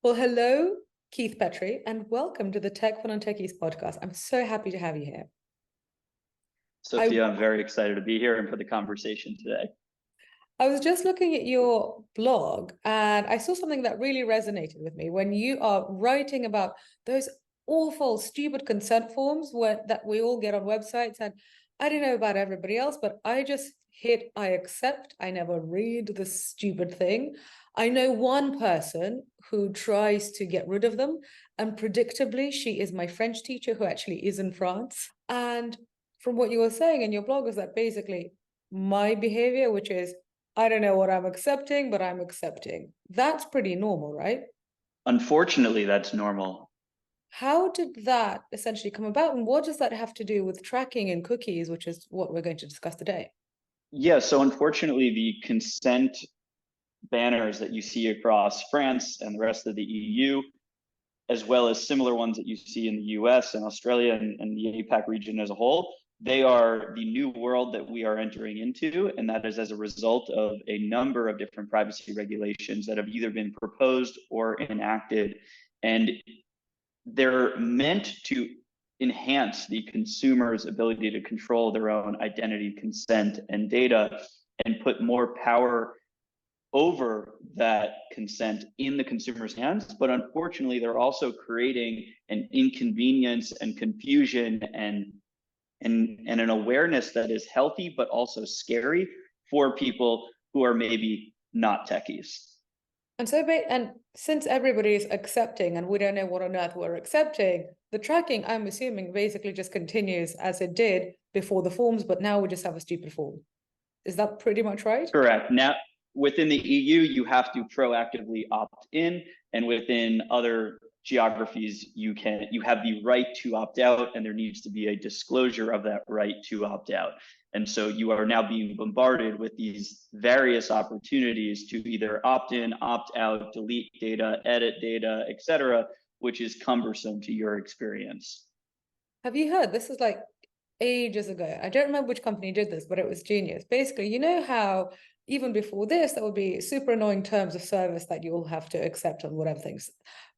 Well, hello, Keith Petri, and welcome to the Tech for Non-Techies podcast. I'm so happy to have you here. Sophia, I'm very excited to be here and for the conversation today. I was just looking at your blog and I saw something that really resonated with me when you are writing about those awful, stupid consent forms that we all get on websites. And I don't know about everybody else, but I just hit I accept. I never read the stupid thing. I know one person who tries to get rid of them, and predictably, she is my French teacher who actually is in France. And from what you were saying in your blog is that basically my behavior, which is I don't know what I'm accepting, but I'm accepting. That's pretty normal, right? Unfortunately, that's normal. How did that essentially come about? And what does that have to do with tracking and cookies, which is what we're going to discuss today? Yeah, so unfortunately, the consent banners that you see across France and the rest of the EU, as well as similar ones that you see in the US and Australia and the APAC region as a whole, they are the new world that we are entering into. And that is as a result of a number of different privacy regulations that have either been proposed or enacted. And they're meant to enhance the consumer's ability to control their own identity, consent, and data, and put more power over that consent in the consumer's hands. But unfortunately, they're also creating an inconvenience and confusion and an awareness that is healthy, but also scary for people who are maybe not techies. And so, and since everybody is accepting and we don't know what on earth we're accepting, the tracking, I'm assuming, basically just continues as it did before the forms, but now we just have a stupid form. Is that pretty much right? Correct. Now, within the EU, you have to proactively opt in, and within other geographies, you have the right to opt out, and there needs to be a disclosure of that right to opt out. And so you are now being bombarded with these various opportunities to either opt in, opt out, delete data, edit data, etc., which is cumbersome to your experience. Have you heard? This is like ages ago. I don't remember which company did this, but it was genius. Basically, you know how even before this, there would be super annoying terms of service that you will have to accept on whatever things.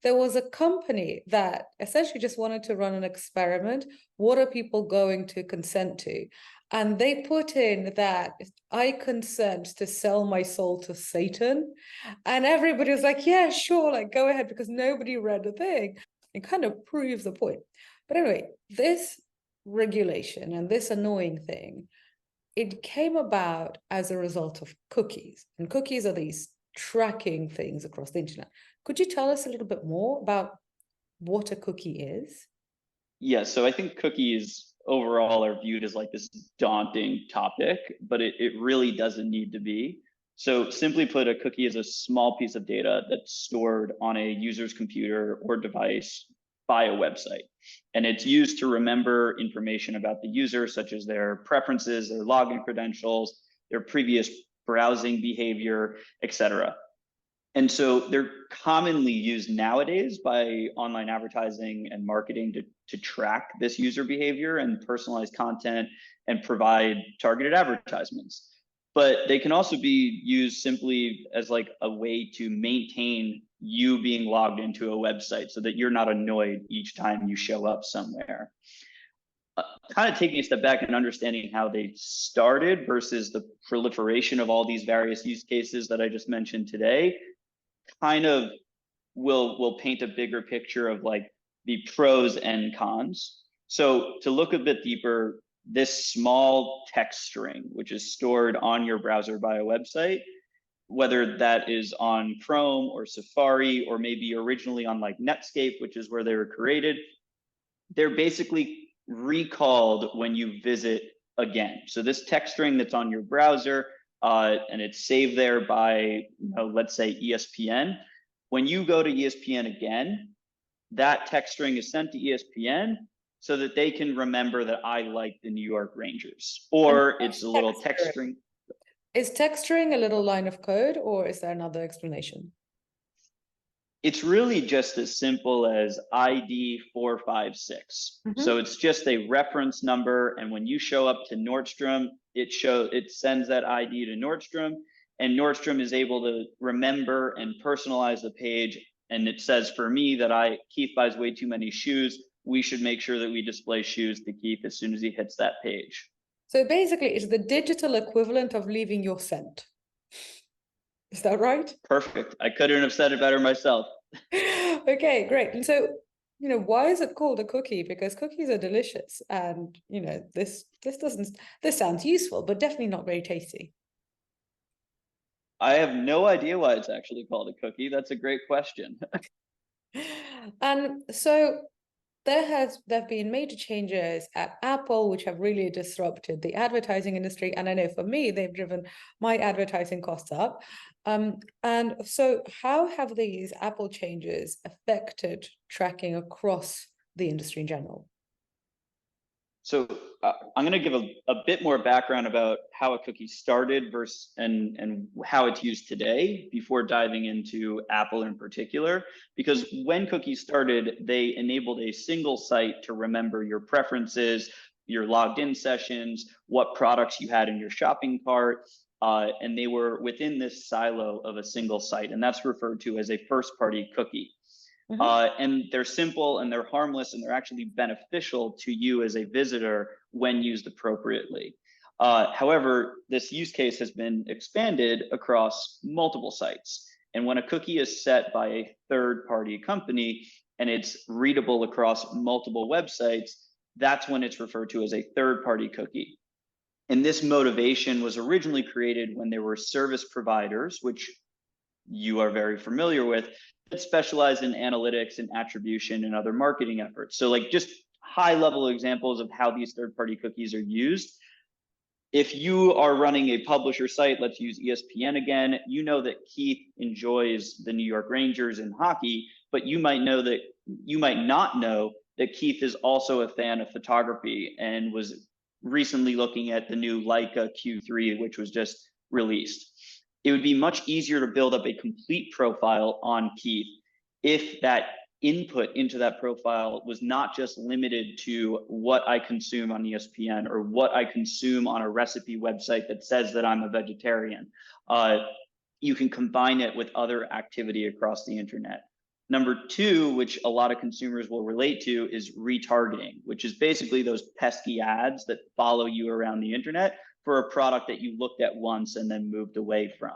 There was a company that essentially just wanted to run an experiment. What are people going to consent to? And they put in that I consent to sell my soul to Satan. And everybody was like, yeah, sure, like go ahead, because nobody read the thing. It kind of proves the point. But anyway, this regulation and this annoying thing, it came about as a result of cookies. And cookies are these tracking things across the internet. Could you tell us a little bit more about what a cookie is? Yeah, so I think cookies overall are viewed as like this daunting topic, but it really doesn't need to be. So simply put, a cookie is a small piece of data that's stored on a user's computer or device by a website. And it's used to remember information about the user, such as their preferences, their login credentials, their previous browsing behavior, etc. And so they're commonly used nowadays by online advertising and marketing to track this user behavior and personalize content and provide targeted advertisements. But they can also be used simply as like a way to maintain you being logged into a website so that you're not annoyed each time you show up somewhere. Kind of taking a step back and understanding how they started versus the proliferation of all these various use cases that I just mentioned today, kind of will paint a bigger picture of like the pros and cons. So to look a bit deeper, this small text string, which is stored on your browser by a website, whether that is on Chrome or Safari, or maybe originally on like Netscape, which is where they were created, they're basically recalled when you visit again. So this text string that's on your browser, and it's saved there by, let's say ESPN. When you go to ESPN again, that text string is sent to ESPN so that they can remember that I like the New York Rangers. Or it's a little text string. Is text string a little line of code, or is there another explanation? It's really just as simple as ID 456. So it's just a reference number, and when you show up to Nordstrom, it sends that ID to Nordstrom, and Nordstrom is able to remember and personalize the page And it says for me that Keith buys way too many shoes. We should make sure that we display shoes to Keith as soon as he hits that page. So basically, it's the digital equivalent of leaving your scent. Is that right? Perfect. I couldn't have said it better myself. Okay, great. And so, why is it called a cookie? Because cookies are delicious, and this sounds useful, but definitely not very tasty. I have no idea why it's actually called a cookie. That's a great question. And so there have been major changes at Apple, which have really disrupted the advertising industry. And I know for me, they've driven my advertising costs up. And so how have these Apple changes affected tracking across the industry in general? So I'm going to give a bit more background about how a cookie started versus and how it's used today before diving into Apple in particular. Because when cookies started, they enabled a single site to remember your preferences, your logged in sessions, what products you had in your shopping cart, and they were within this silo of a single site, and that's referred to as a first-party cookie. And they're simple and they're harmless and they're actually beneficial to you as a visitor when used appropriately. However, this use case has been expanded across multiple sites. And when a cookie is set by a third-party company and it's readable across multiple websites, that's when it's referred to as a third-party cookie. And this motivation was originally created when there were service providers, which you are very familiar with, that specialize in analytics and attribution and other marketing efforts. So like just high level examples of how these third-party cookies are used. If you are running a publisher site, let's use ESPN again, you know that Keith enjoys the New York Rangers in hockey, but you might not know that Keith is also a fan of photography and was recently looking at the new Leica Q3, which was just released. It would be much easier to build up a complete profile on Keith if that input into that profile was not just limited to what I consume on ESPN or what I consume on a recipe website that says that I'm a vegetarian. You can combine it with other activity across the internet. Number two, which a lot of consumers will relate to, is retargeting, which is basically those pesky ads that follow you around the internet for a product that you looked at once and then moved away from.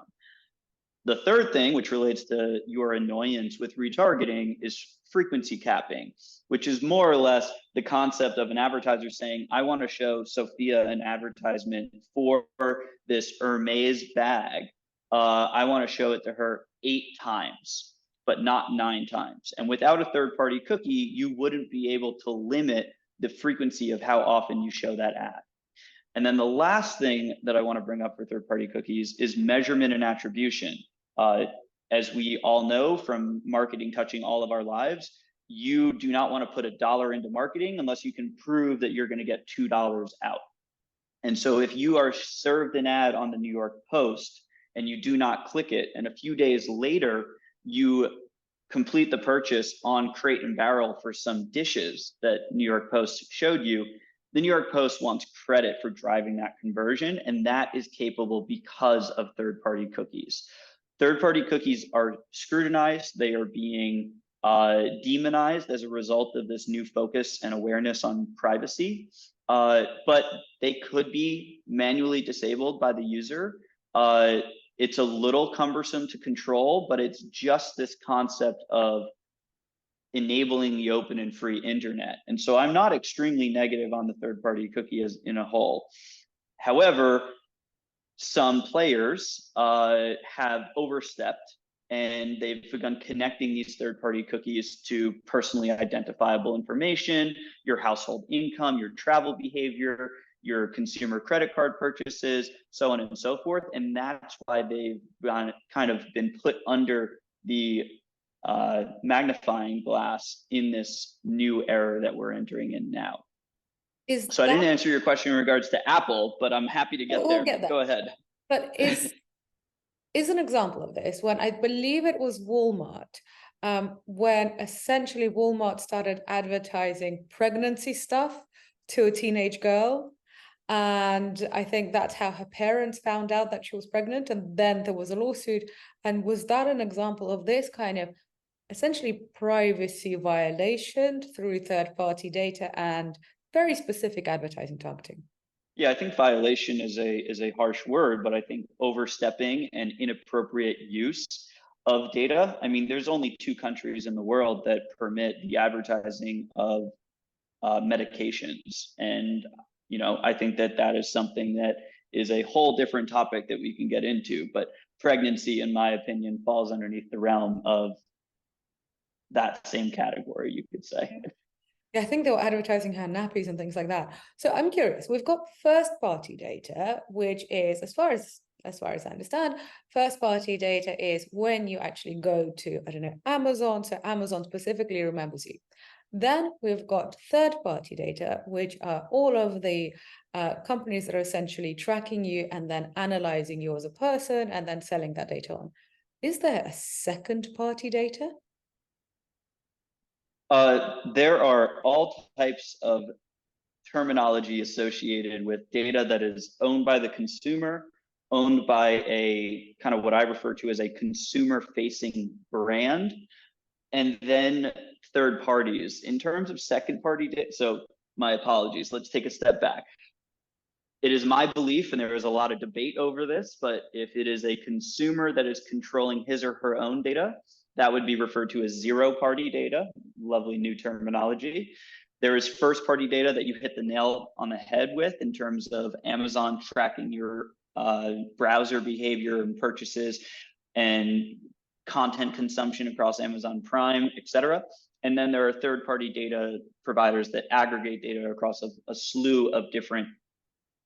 The third thing, which relates to your annoyance with retargeting, is frequency capping, which is more or less the concept of an advertiser saying, I want to show Sophia an advertisement for this Hermes bag. I want to show it to her 8 times, but not 9 times. And without a third-party cookie, you wouldn't be able to limit the frequency of how often you show that ad. And then the last thing that I want to bring up for third-party cookies is measurement and attribution. As we all know from marketing touching all of our lives, you do not want to put $1 into marketing unless you can prove that you're going to get $2 out. And so if you are served an ad on the New York Post and you do not click it, and a few days later, you complete the purchase on Crate and Barrel for some dishes that New York Post showed you, the New York Post wants credit for driving that conversion, and that is capable because of third-party cookies. Third-party cookies are scrutinized. They are being demonized as a result of this new focus and awareness on privacy, but they could be manually disabled by the user. It's a little cumbersome to control, but it's just this concept of enabling the open and free internet. And so I'm not extremely negative on the third-party cookie as in a whole. However, some players have overstepped and they've begun connecting these third-party cookies to personally identifiable information, your household income, your travel behavior, your consumer credit card purchases, so on and so forth. And that's why they've kind of been put under the magnifying glass in this new era that we're entering in now. So I didn't answer your question in regards to Apple, but I'm happy to get there. Go ahead. But is an example of this when I believe it was Walmart, when essentially Walmart started advertising pregnancy stuff to a teenage girl. And I think that's how her parents found out that she was pregnant. And then there was a lawsuit. And was that an example of this kind of essentially privacy violation through third-party data and very specific advertising targeting? Yeah, I think violation is a harsh word, but I think overstepping and inappropriate use of data. I mean, there's only 2 countries in the world that permit the advertising of medications, and I think that that is something that is a whole different topic that we can get into. But pregnancy, in my opinion, falls underneath the realm of that same category, you could say. Yeah, I think they were advertising hand nappies and things like that. So I'm curious, we've got first-party data, which is, as far as I understand, first-party data is when you actually go to, I don't know, Amazon, so Amazon specifically remembers you. Then we've got third-party data, which are all of the companies that are essentially tracking you and then analyzing you as a person and then selling that data on. Is there a second-party data? There are all types of terminology associated with data that is owned by the consumer, owned by a kind of what I refer to as a consumer-facing brand, and then third parties. In terms of second-party data, so my apologies, let's take a step back. It is my belief, and there is a lot of debate over this, but if it is a consumer that is controlling his or her own data, that would be referred to as zero-party data, lovely new terminology. There is first-party data that you hit the nail on the head with in terms of Amazon tracking your browser behavior and purchases and content consumption across Amazon Prime, et cetera. And then there are third-party data providers that aggregate data across a slew of different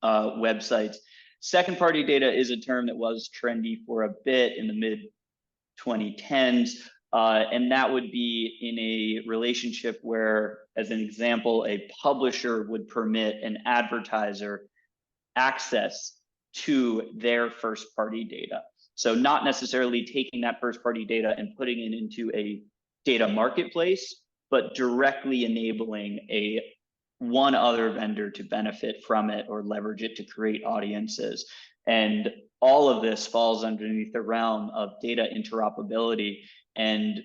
websites. Second-party data is a term that was trendy for a bit in the mid 2010s, and that would be in a relationship where, as an example, a publisher would permit an advertiser access to their first-party data. So not necessarily taking that first-party data and putting it into a data marketplace, but directly enabling one other vendor to benefit from it or leverage it to create audiences. And all of this falls underneath the realm of data interoperability, and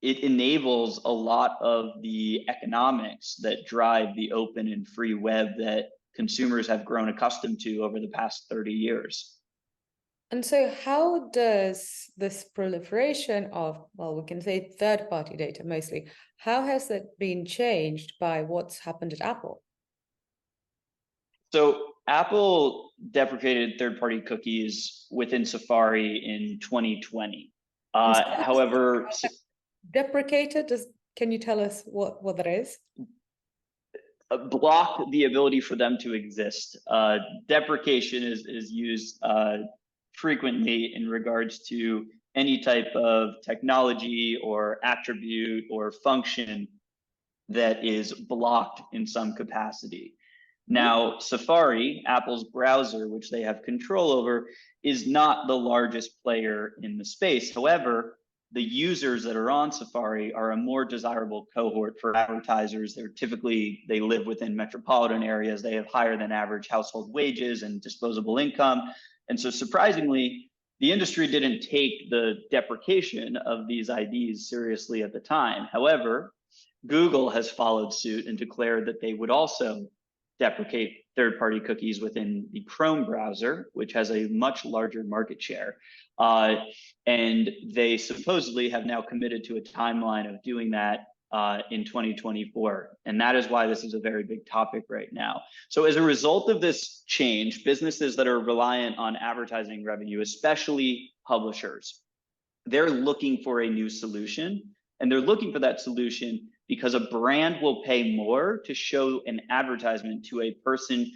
it enables a lot of the economics that drive the open and free web that consumers have grown accustomed to over the past 30 years. And so how does this proliferation of, well, we can say third-party data mostly, how has that been changed by what's happened at Apple? So Apple deprecated third-party cookies within Safari in 2020. However, deprecated, can you tell us what that is? Block the ability for them to exist. Deprecation is used frequently in regards to any type of technology or attribute or function that is blocked in some capacity. Now, Safari, Apple's browser, which they have control over, is not the largest player in the space. However, the users that are on Safari are a more desirable cohort for advertisers. They live within metropolitan areas. They have higher than average household wages and disposable income. And so surprisingly, the industry didn't take the deprecation of these IDs seriously at the time. However, Google has followed suit and declared that they would also deprecate third-party cookies within the Chrome browser, which has a much larger market share. And they supposedly have now committed to a timeline of doing that in 2024. And that is why this is a very big topic right now. So as a result of this change, businesses that are reliant on advertising revenue, especially publishers, they're looking for a new solution. And they're looking for that solution because a brand will pay more to show an advertisement to a person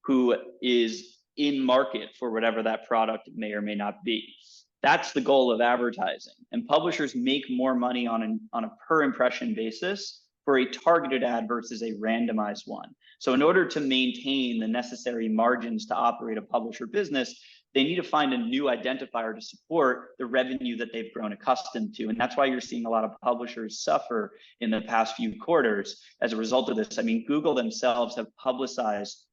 who is in market for whatever that product may or may not be. That's the goal of advertising. And publishers make more money on a per impression basis for a targeted ad versus a randomized one. So in order to maintain the necessary margins to operate a publisher business, they need to find a new identifier to support the revenue that they've grown accustomed to. And that's why you're seeing a lot of publishers suffer in the past few quarters as a result of this. I mean, Google themselves have publicized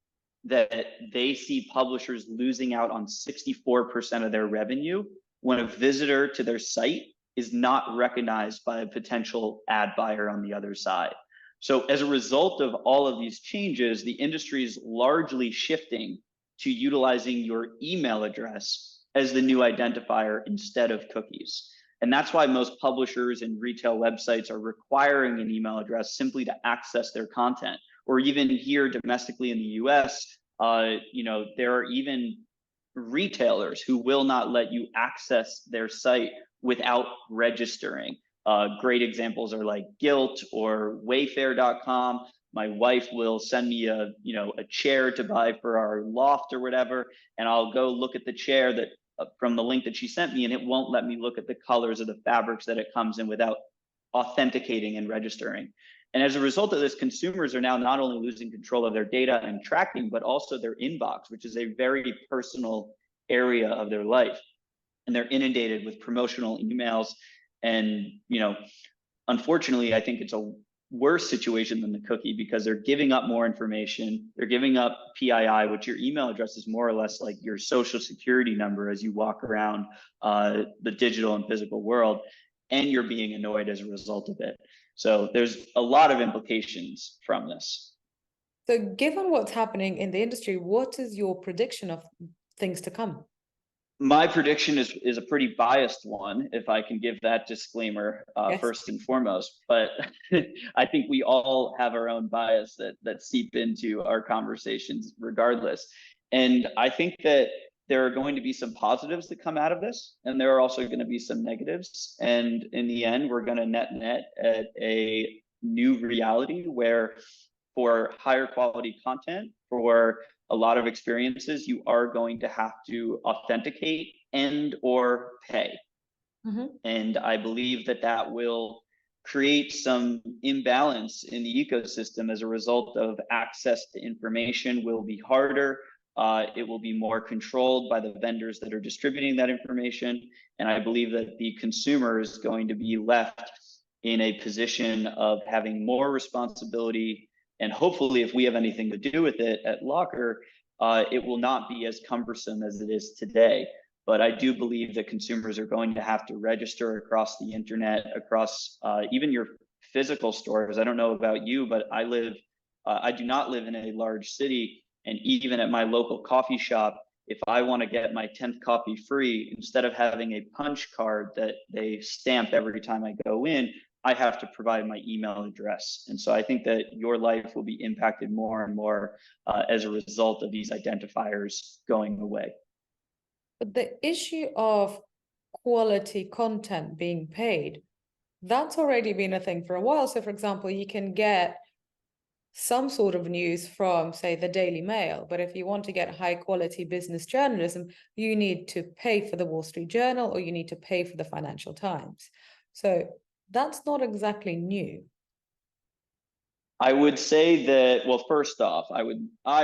that they see publishers losing out on 64% of their revenue when a visitor to their site is not recognized by a potential ad buyer on the other side. So as a result of all of these changes, the industry is largely shifting to utilizing your email address as the new identifier instead of cookies. And that's why most publishers and retail websites are requiring an email address simply to access their content. Or even here domestically in the US, there are even retailers who will not let you access their site without registering. Great examples are like Gilt or Wayfair.com. My wife will send me a chair to buy for our loft or whatever, and I'll go look at the chair that from the link that she sent me, and it won't let me look at the colors of the fabrics that it comes in without authenticating and registering. And as a result of this, consumers are now not only losing control of their data and tracking, but also their inbox, which is a very personal area of their life. And they're inundated with promotional emails. And, unfortunately, I think it's a worse situation than the cookie because they're giving up more information. They're giving up PII, which your email address is more or less like your social security number as you walk around the digital and physical world, and you're being annoyed as a result of it. So there's a lot of implications from this. So given what's happening in the industry, what is your prediction of things to come? My prediction is a pretty biased one, if I can give that disclaimer Yes. first and foremost. But I think we all have our own bias that seep into our conversations regardless. And I think that there are going to be some positives that come out of this, and there are also going to be some negatives. And in the end, we're going to net at a new reality where for higher quality content, for a lot of experiences, you are going to have to authenticate and or pay. Mm-hmm. And I believe that will create some imbalance in the ecosystem as a result of access to information will be harder. It will be more controlled by the vendors that are distributing that information. And I believe that the consumer is going to be left in a position of having more responsibility. And hopefully, if we have anything to do with it at Lockr, it will not be as cumbersome as it is today. But I do believe that consumers are going to have to register across the internet, across even your physical stores. I don't know about you, but I do not live in a large city. And even at my local coffee shop, if I want to get my 10th coffee free, instead of having a punch card that they stamp every time I go in, I have to provide my email address. And so I think that your life will be impacted more and more as a result of these identifiers going away. But the issue of quality content being paid, that's already been a thing for a while. So for example, you can get some sort of news from, say, the Daily Mail, but if you want to get high quality business journalism, you need to pay for the Wall Street Journal or you need to pay for the Financial Times. So that's not exactly new. I would say that, well, first off, I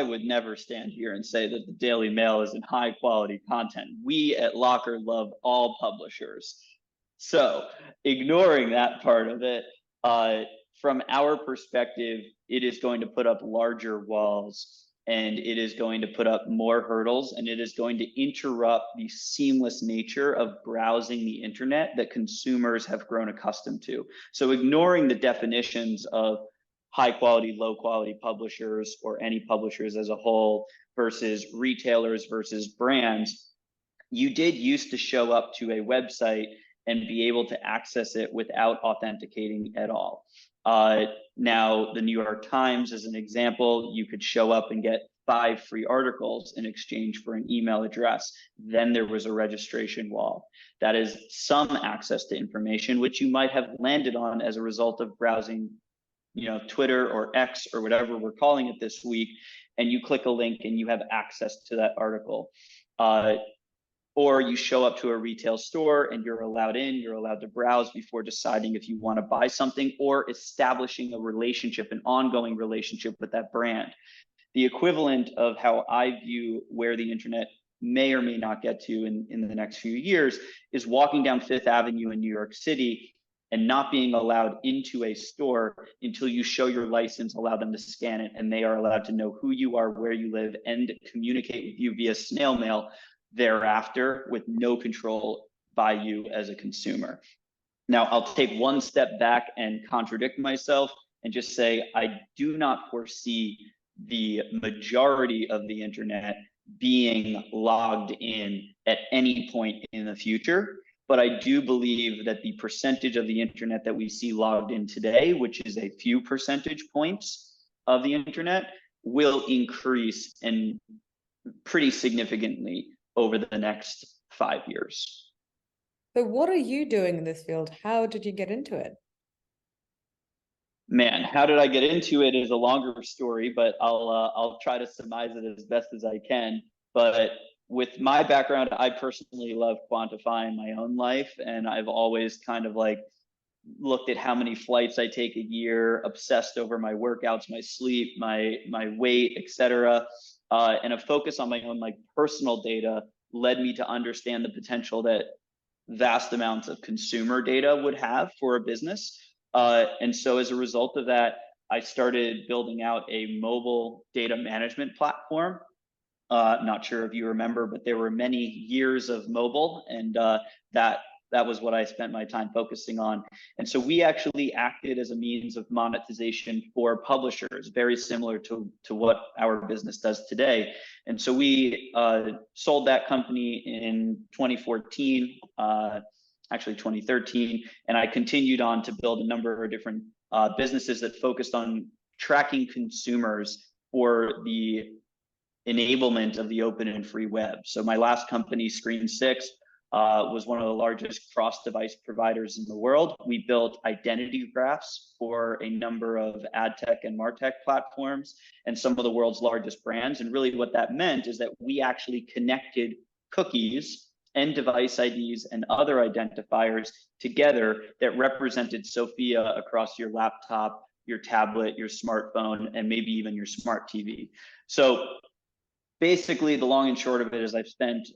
would never stand here and say that the Daily Mail isn't high quality content. We at Lockr love all publishers. So ignoring that part of it, from our perspective, it is going to put up larger walls and it is going to put up more hurdles and it is going to interrupt the seamless nature of browsing the internet that consumers have grown accustomed to. So ignoring the definitions of high quality, low quality publishers or any publishers as a whole versus retailers versus brands, you did used to show up to a website and be able to access it without authenticating at all. Now, the New York Times, as an example, you could show up and get 5 free articles in exchange for an email address. Then there was a registration wall. That is some access to information, which you might have landed on as a result of browsing, Twitter or X or whatever we're calling it this week, and you click a link and you have access to that article. Or you show up to a retail store and you're allowed to browse before deciding if you want to buy something or establishing a relationship, an ongoing relationship with that brand. The equivalent of how I view where the internet may or may not get to in the next few years is walking down Fifth Avenue in New York City and not being allowed into a store until you show your license, allow them to scan it, and they are allowed to know who you are, where you live, and communicate with you via snail mail thereafter with no control by you as a consumer. Now, I'll take one step back and contradict myself and just say, I do not foresee the majority of the internet being logged in at any point in the future. But I do believe that the percentage of the internet that we see logged in today, which is a few percentage points of the internet, will increase and pretty significantly over the next 5 years. So what are you doing in this field? How did you get into it? Man, how did I get into it is a longer story, but I'll try to surmise it as best as I can. But with my background, I personally love quantifying my own life, and I've always kind of like looked at how many flights I take a year, obsessed over my workouts, my sleep, my weight, etc. And a focus on my own like personal data led me to understand the potential that vast amounts of consumer data would have for a business. And so as a result of that, I started building out a mobile data management platform. Not sure if you remember, but there were many years of mobile, and that was what I spent my time focusing on. And so we actually acted as a means of monetization for publishers, very similar to what our business does today. And so we sold that company in 2014, actually 2013, and I continued on to build a number of different businesses that focused on tracking consumers for the enablement of the open and free web. So my last company, Screen6, was one of the largest cross-device providers in the world. We built identity graphs for a number of ad tech and martech platforms and some of the world's largest brands. And really what that meant is that we actually connected cookies and device IDs and other identifiers together that represented Sophia across your laptop, your tablet, your smartphone, and maybe even your smart TV. So basically, the long and short of it is I've spent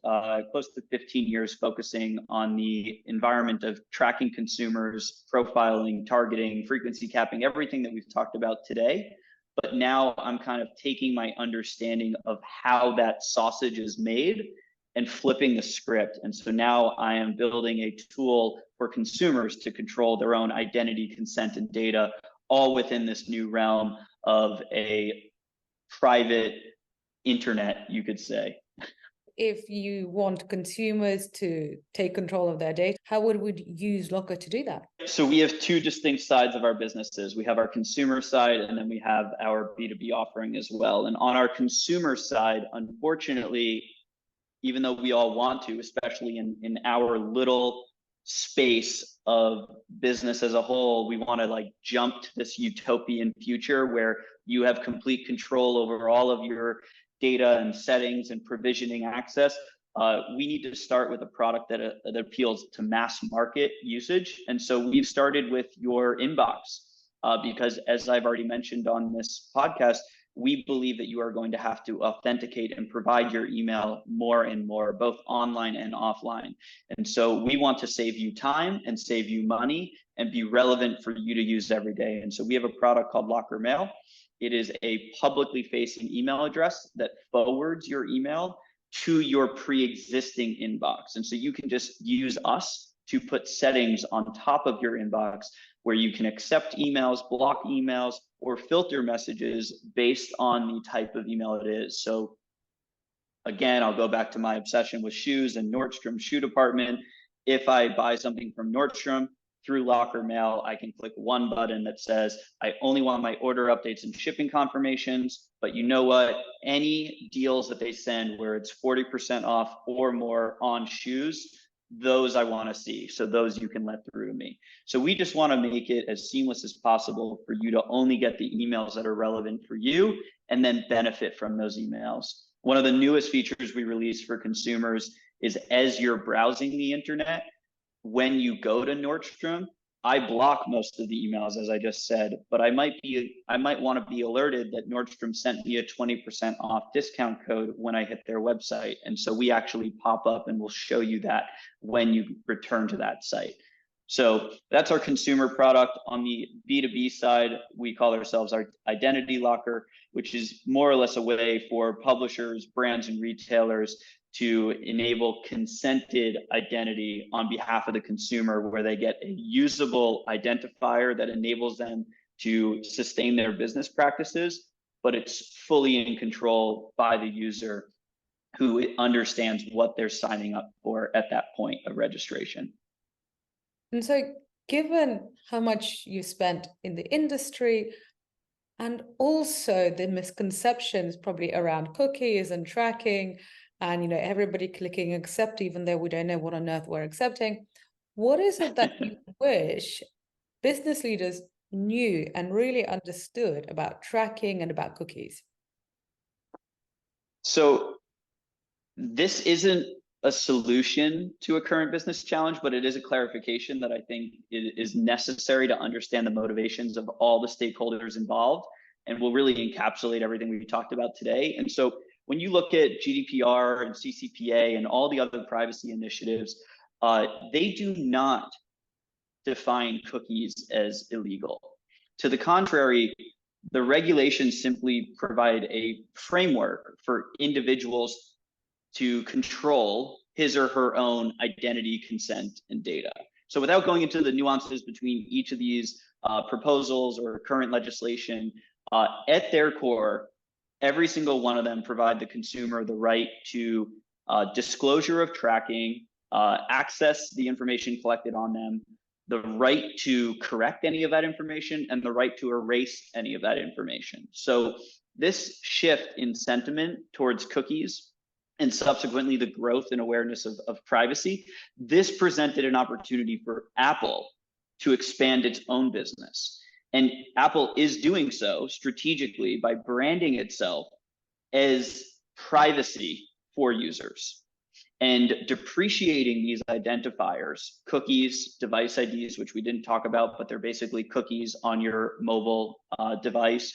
close to 15 years focusing on the environment of tracking consumers, profiling, targeting, frequency capping, everything that we've talked about today. But now I'm kind of taking my understanding of how that sausage is made and flipping the script. And so now I am building a tool for consumers to control their own identity, consent, and data, all within this new realm of a private internet, you could say. If you want consumers to take control of their data, how would we use Lockr to do that? So we have two distinct sides of our businesses. We have our consumer side, and then we have our B2B offering as well. And on our consumer side, unfortunately, even though we all want to, especially in our little space of business as a whole, we want to like jump to this utopian future where you have complete control over all of your data and settings and provisioning access. We need to start with a product that appeals to mass market usage. And so we've started with your inbox because, as I've already mentioned on this podcast, we believe that you are going to have to authenticate and provide your email more and more, both online and offline. And so we want to save you time and save you money and be relevant for you to use every day. And so we have a product called Lockr Mail. It is a publicly facing email address that forwards your email to your pre-existing inbox. And so you can just use us to put settings on top of your inbox where you can accept emails, block emails, or filter messages based on the type of email it is. So again, I'll go back to my obsession with shoes and Nordstrom shoe department. If I buy something from Nordstrom through Lockr Mail, I can click one button that says, I only want my order updates and shipping confirmations, but you know what? Any deals that they send where it's 40% off or more on shoes, those I want to see. So those you can let through to me. So we just want to make it as seamless as possible for you to only get the emails that are relevant for you and then benefit from those emails. One of the newest features we released for consumers is as you're browsing the internet, when you go to Nordstrom, I block most of the emails, as I just said, but I might want to be alerted that Nordstrom sent me a 20% off discount code when I hit their website. And so we actually pop up and we'll show you that when you return to that site. So that's our consumer product. On the B2B side, we call ourselves our Identity Locker, which is more or less a way for publishers, brands, and retailers to enable consented identity on behalf of the consumer, where they get a usable identifier that enables them to sustain their business practices, but it's fully in control by the user, who understands what they're signing up for at that point of registration. And so, given how much you spent in the industry, and also the misconceptions probably around cookies and tracking, and everybody clicking accept, even though we don't know what on earth we're accepting, what is it that you wish business leaders knew and really understood about tracking and about cookies? So this isn't a solution to a current business challenge, but it is a clarification that I think is necessary to understand the motivations of all the stakeholders involved, and will really encapsulate everything we talked about today. And so when you look at GDPR and CCPA and all the other privacy initiatives, they do not define cookies as illegal. To the contrary, the regulations simply provide a framework for individuals to control his or her own identity, consent, and data. So without going into the nuances between each of these proposals or current legislation, at their core, every single one of them provide the consumer the right to disclosure of tracking, access the information collected on them, the right to correct any of that information, and the right to erase any of that information. So this shift in sentiment towards cookies, and subsequently the growth and awareness of privacy, this presented an opportunity for Apple to expand its own business. And Apple is doing so strategically by branding itself as privacy for users and depreciating these identifiers, cookies, device IDs, which we didn't talk about, but they're basically cookies on your mobile device.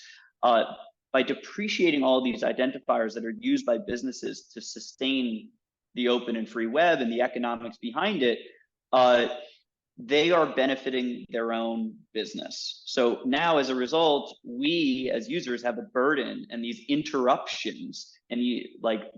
By depreciating all these identifiers that are used by businesses to sustain the open and free web and the economics behind it, they are benefiting their own business. So now, as a result, we as users have a burden and these interruptions and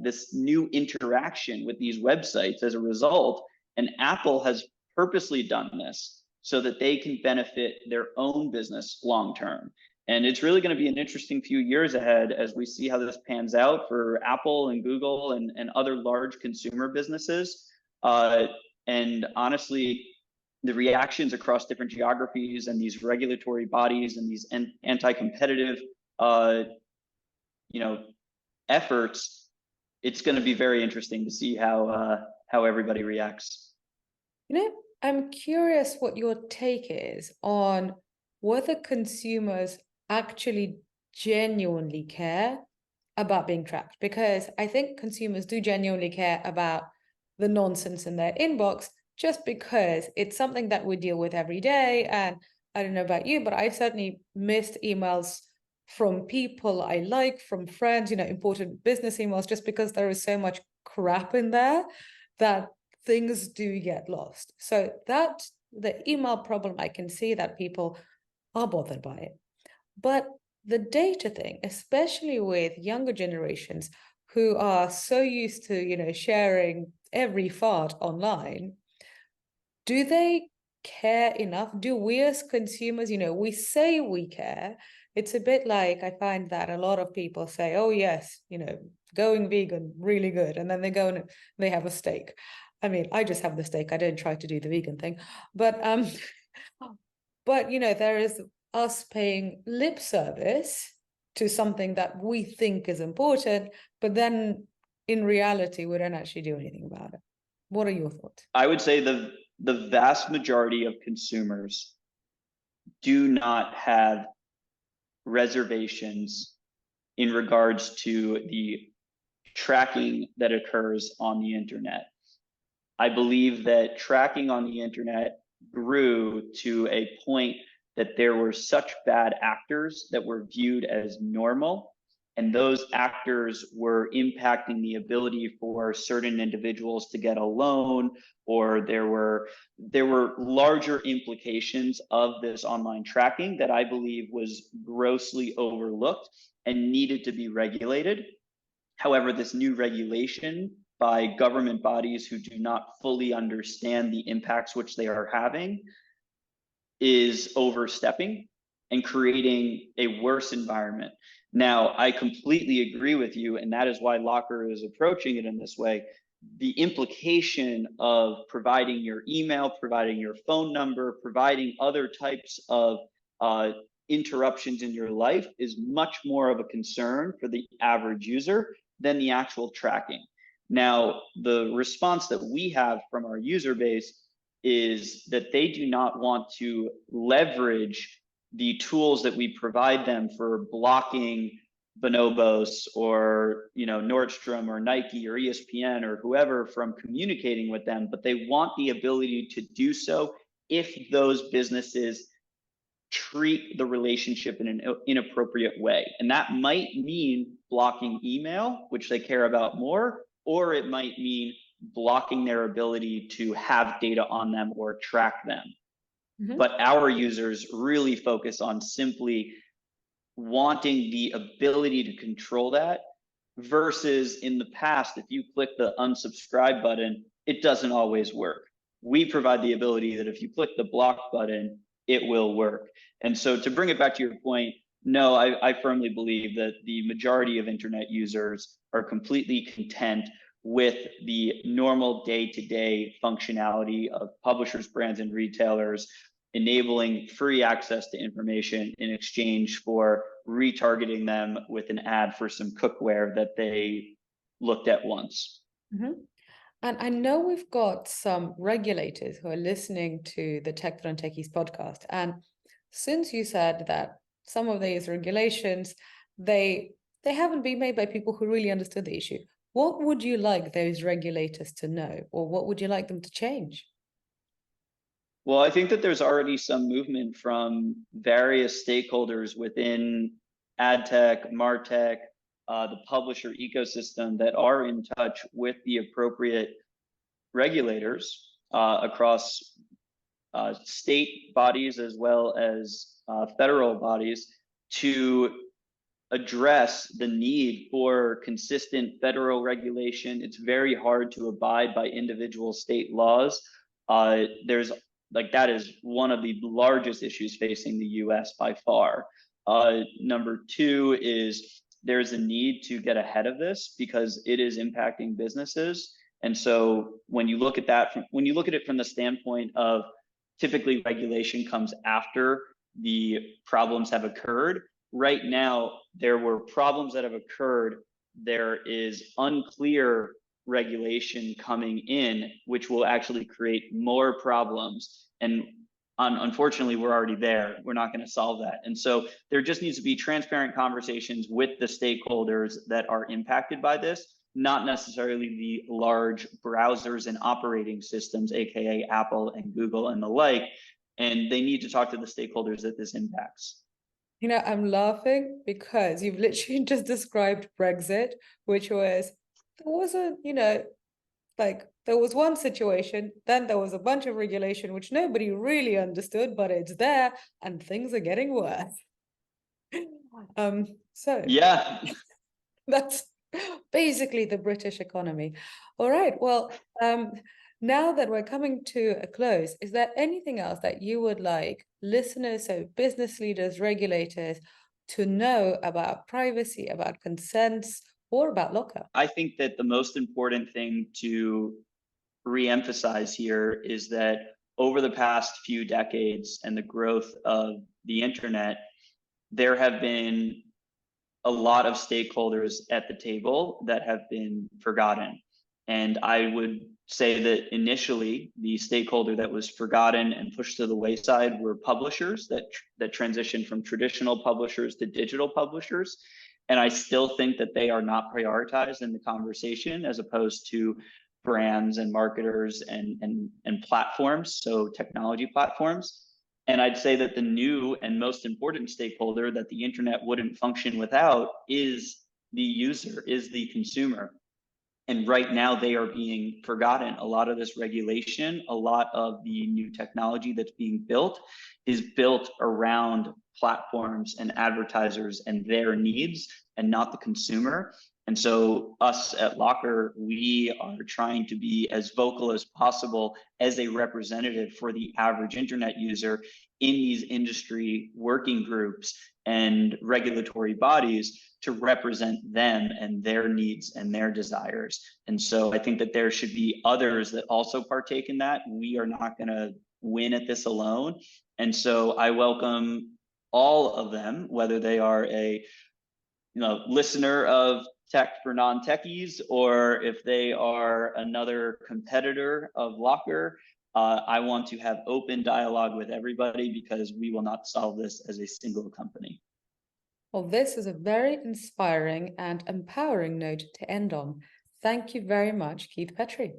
this new interaction with these websites as a result. And Apple has purposely done this so that they can benefit their own business long term. And it's really going to be an interesting few years ahead as we see how this pans out for Apple and Google and other large consumer businesses. And honestly, the reactions across different geographies and these regulatory bodies and these anti-competitive efforts, it's going to be very interesting to see how everybody reacts. I'm curious what your take is on whether consumers actually genuinely care about being tracked, because I think consumers do genuinely care about the nonsense in their inbox, just because it's something that we deal with every day. And I don't know about you, but I've certainly missed emails from people I like, from friends, important business emails, just because there is so much crap in there that things do get lost. So that the email problem, I can see that people are bothered by it. But the data thing, especially with younger generations who are so used to, sharing every fart online, do they care enough? Do we as consumers, we say we care. It's a bit like, I find that a lot of people say, oh yes, going vegan, really good. And then they go and they have a steak. I mean, I just have the steak. I don't try to do the vegan thing. But there is us paying lip service to something that we think is important, but then in reality, we don't actually do anything about it. What are your thoughts? I would say the vast majority of consumers do not have reservations in regards to the tracking that occurs on the internet. I believe that tracking on the internet grew to a point that there were such bad actors that were viewed as normal, and those actors were impacting the ability for certain individuals to get a loan, or there were larger implications of this online tracking that I believe was grossly overlooked and needed to be regulated. However, this new regulation by government bodies who do not fully understand the impacts which they are having is overstepping and creating a worse environment. Now, I completely agree with you, and that is why Lockr is approaching it in this way. The implication of providing your email, providing your phone number, providing other types of interruptions in your life is much more of a concern for the average user than the actual tracking. Now, the response that we have from our user base is that they do not want to leverage the tools that we provide them for blocking Bonobos or Nordstrom or Nike or ESPN or whoever from communicating with them, but they want the ability to do so if those businesses treat the relationship in an inappropriate way. And that might mean blocking email, which they care about more, or it might mean blocking their ability to have data on them or track them. Mm-hmm. But our users really focus on simply wanting the ability to control that, versus in the past, if you click the unsubscribe button, it doesn't always work. We provide the ability that if you click the block button, it will work. And so to bring it back to your point, no, I firmly believe that the majority of internet users are completely content with the normal day-to-day functionality of publishers, brands, and retailers enabling free access to information in exchange for retargeting them with an ad for some cookware that they looked at once. Mm-hmm. And I know we've got some regulators who are listening to the Tech for Non-Techies podcast. And since you said that some of these regulations, they haven't been made by people who really understood the issue, what would you like those regulators to know, or what would you like them to change? Well, I think that there's already some movement from various stakeholders within ad tech, martech, the publisher ecosystem that are in touch with the appropriate regulators across state bodies as well as federal bodies to address the need for consistent federal regulation. It's very hard to abide by individual state laws. That is one of the largest issues facing the US by far. Number two is there's a need to get ahead of this because it is impacting businesses. And so when you look at it from the standpoint of typically regulation comes after the problems have occurred. Right now, there were problems that have occurred. There is unclear regulation coming in, which will actually create more problems. And unfortunately, we're already there. We're not going to solve that. And so there just needs to be transparent conversations with the stakeholders that are impacted by this, not necessarily the large browsers and operating systems, AKA Apple and Google and the like. And they need to talk to the stakeholders that this impacts. I'm laughing because you've literally just described Brexit, which was, there wasn't, there was one situation, then there was a bunch of regulation, which nobody really understood, but it's there and things are getting worse. So yeah, that's basically the British economy. All right, well, now that we're coming to a close, is there anything else that you would like listeners, so business leaders, regulators, to know about privacy, about consents, or about Lockr? I think that the most important thing to re-emphasize here is that over the past few decades and the growth of the internet, there have been a lot of stakeholders at the table that have been forgotten. And I would say that initially the stakeholder that was forgotten and pushed to the wayside were publishers that transitioned from traditional publishers to digital publishers. And I still think that they are not prioritized in the conversation as opposed to brands and marketers and platforms, so technology platforms. And I'd say that the new and most important stakeholder that the internet wouldn't function without is the user, is the consumer. And right now they are being forgotten. A lot of this regulation, a lot of the new technology that's being built is built around platforms and advertisers and their needs and not the consumer. And so us at Lockr, we are trying to be as vocal as possible as a representative for the average internet user in these industry working groups and regulatory bodies to represent them and their needs and their desires. And so I think that there should be others that also partake in that. We are not going to win at this alone. And so I welcome all of them, whether they are a listener of Tech for Non-Techies, or if they are another competitor of Lockr. I want to have open dialogue with everybody because we will not solve this as a single company. Well, this is a very inspiring and empowering note to end on. Thank you very much, Keith Petri.